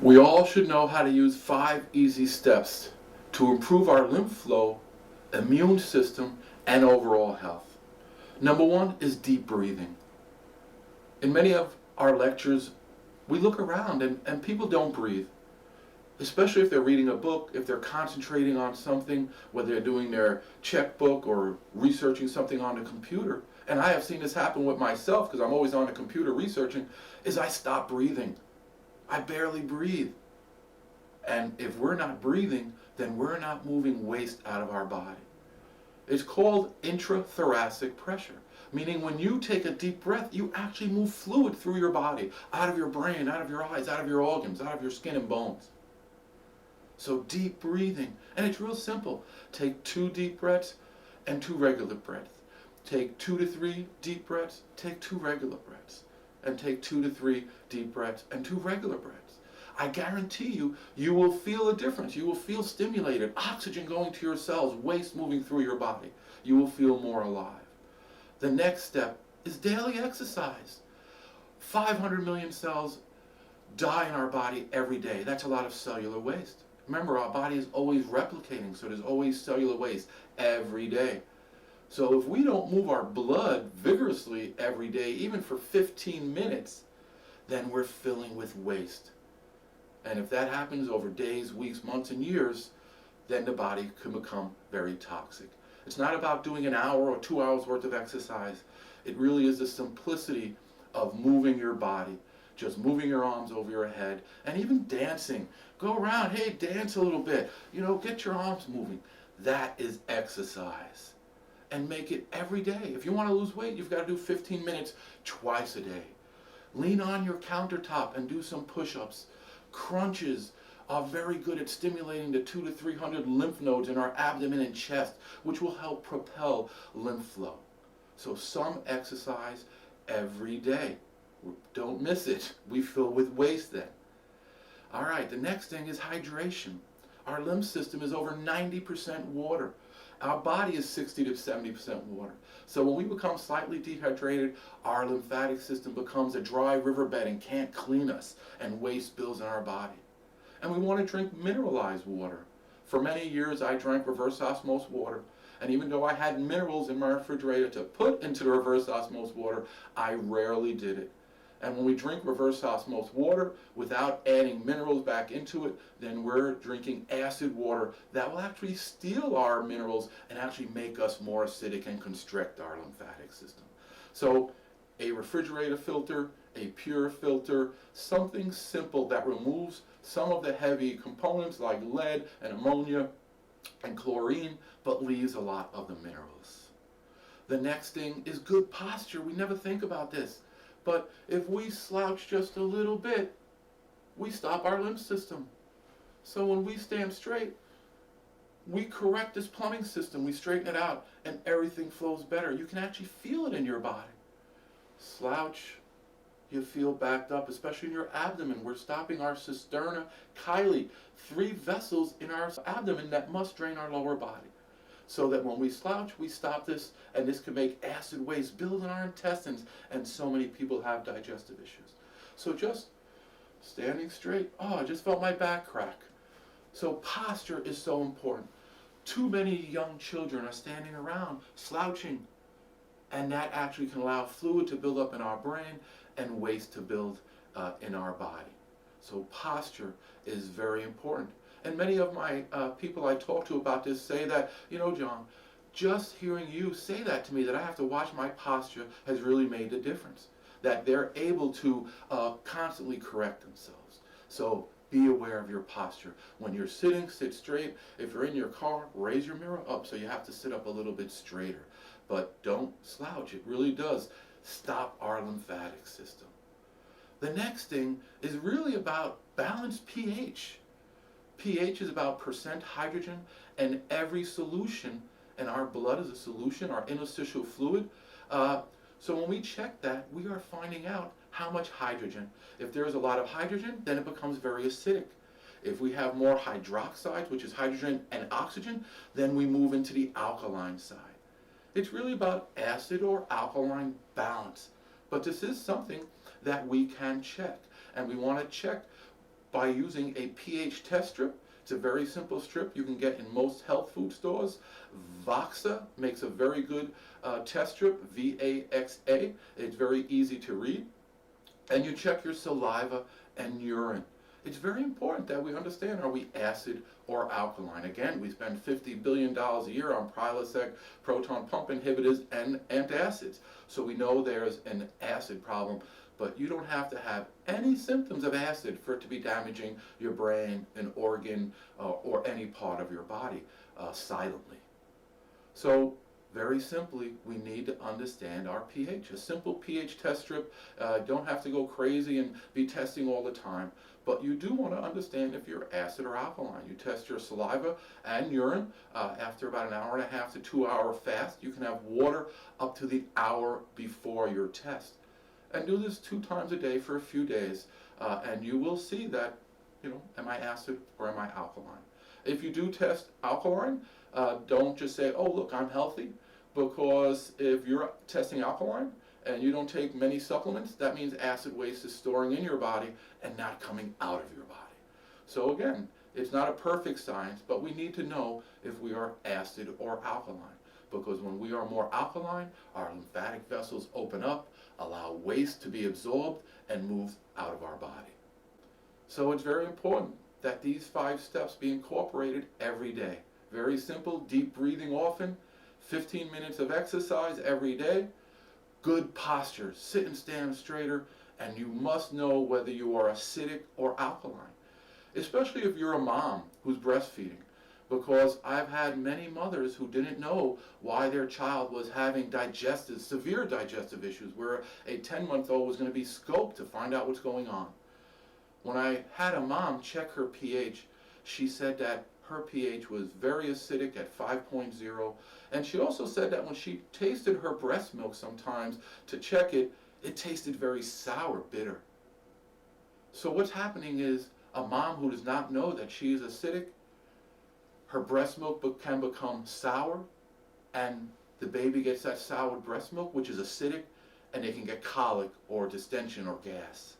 We all should know how to use 5 easy steps to improve our lymph flow, immune system, and overall health. Number one is deep breathing. In many of our lectures, we look around and people don't breathe, especially if they're reading a book, if they're concentrating on something, whether they're doing their checkbook or researching something on the computer. And I have seen this happen with myself because I'm always on the computer researching, is I stop breathing. I barely breathe. And if we're not breathing, then we're not moving waste out of our body. It's called intrathoracic pressure, meaning when you take a deep breath, you actually move fluid through your body, out of your brain, out of your eyes, out of your organs, out of your skin and bones. So deep breathing, and it's real simple. Take 2 deep breaths and 2 regular breaths. Take 2 to 3 deep breaths, take 2 regular breaths, and take 2 to 3 deep breaths and 2 regular breaths. I guarantee you, you will feel a difference. You will feel stimulated, oxygen going to your cells, waste moving through your body. You will feel more alive. The next step is daily exercise. 500 million cells die in our body every day. That's a lot of cellular waste. Remember, our body is always replicating, so there's always cellular waste every day. So if we don't move our blood vigorously every day, even for 15 minutes, then we're filling with waste. And if that happens over days, weeks, months, and years, then the body can become very toxic. It's not about doing an hour or 2 hours worth of exercise. It really is the simplicity of moving your body, just moving your arms over your head, and even dancing. Go around, hey, dance a little bit. Get your arms moving. That is exercise. And make it every day. If you want to lose weight, you've got to do 15 minutes twice a day. Lean on your countertop and do some push-ups. Crunches are very good at stimulating the 200 to 300 lymph nodes in our abdomen and chest, which will help propel lymph flow. So some exercise every day. Don't miss it. We fill with waste then. All right, the next thing is hydration. Our lymph system is over 90% water. Our body is 60 to 70% water. So when we become slightly dehydrated, our lymphatic system becomes a dry riverbed and can't clean us, and waste spills in our body. And we want to drink mineralized water. For many years, I drank reverse osmosis water, and even though I had minerals in my refrigerator to put into the reverse osmosis water, I rarely did it. And when we drink reverse osmosis water without adding minerals back into it, then we're drinking acid water that will actually steal our minerals and actually make us more acidic and constrict our lymphatic system. So a refrigerator filter, a pure filter, something simple that removes some of the heavy components like lead and ammonia and chlorine, but leaves a lot of the minerals. The next thing is good posture. We never think about this. But if we slouch just a little bit, we stop our lymph system. So when we stand straight, we correct this plumbing system, we straighten it out, and everything flows better. You can actually feel it in your body. Slouch, you feel backed up, especially in your abdomen. We're stopping our cisterna chyli, 3 vessels in our abdomen that must drain our lower body. So that when we slouch, we stop this, and this can make acid waste build in our intestines, and so many people have digestive issues. So just standing straight, I just felt my back crack. So posture is so important. Too many young children are standing around slouching, and that actually can allow fluid to build up in our brain and waste to build in our body. So posture is very important. And many of my people I talk to about this say that, John, just hearing you say that to me, that I have to watch my posture, has really made a difference. That they're able to constantly correct themselves. So be aware of your posture. When you're sitting, sit straight. If you're in your car, raise your mirror up so you have to sit up a little bit straighter. But don't slouch. It really does stop our lymphatic system. The next thing is really about balanced pH. pH is about percent hydrogen, and every solution, and our blood is a solution, our interstitial fluid. So when we check that, we are finding out how much hydrogen. If there's a lot of hydrogen, then it becomes very acidic. If we have more hydroxides, which is hydrogen and oxygen, then we move into the alkaline side. It's really about acid or alkaline balance. But this is something that we can check. And we want to check by using a pH test strip. It's a very simple strip you can get in most health food stores. Vaxa makes a very good test strip, VAXA. It's very easy to read. And you check your saliva and urine. It's very important that we understand, are we acid or alkaline? Again, we spend $50 billion a year on Prilosec, proton pump inhibitors, and antacids. So we know there's an acid problem, but you don't have to have any symptoms of acid for it to be damaging your brain, an organ, or any part of your body silently. So very simply, we need to understand our pH. A simple pH test strip, don't have to go crazy and be testing all the time, but you do want to understand if you're acid or alkaline. You test your saliva and urine after about an hour and a half to 2 hour fast. You can have water up to the hour before your test. And do this 2 times a day for a few days, and you will see that, am I acid or am I alkaline? If you do test alkaline, don't just say, oh look, I'm healthy, because if you're testing alkaline and you don't take many supplements, that means acid waste is storing in your body and not coming out of your body. So again, it's not a perfect science, but we need to know if we are acid or alkaline, because when we are more alkaline, our lymphatic vessels open up, allow waste to be absorbed and moved out of our body. So it's very important that these 5 steps be incorporated every day. Very simple, deep breathing often, 15 minutes of exercise every day, good posture, sit and stand straighter, and you must know whether you are acidic or alkaline, especially if you're a mom who's breastfeeding, because I've had many mothers who didn't know why their child was having severe digestive issues, where a 10-month-old was going to be scoped to find out what's going on. When I had a mom check her pH, she said that her pH was very acidic at 5.0, and she also said that when she tasted her breast milk sometimes to check it, it tasted very sour, bitter. So what's happening is a mom who does not know that she is acidic, her breast milk can become sour, and the baby gets that sour breast milk, which is acidic, and they can get colic or distension or gas.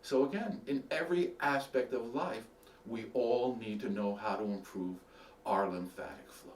So again, in every aspect of life, we all need to know how to improve our lymphatic flow.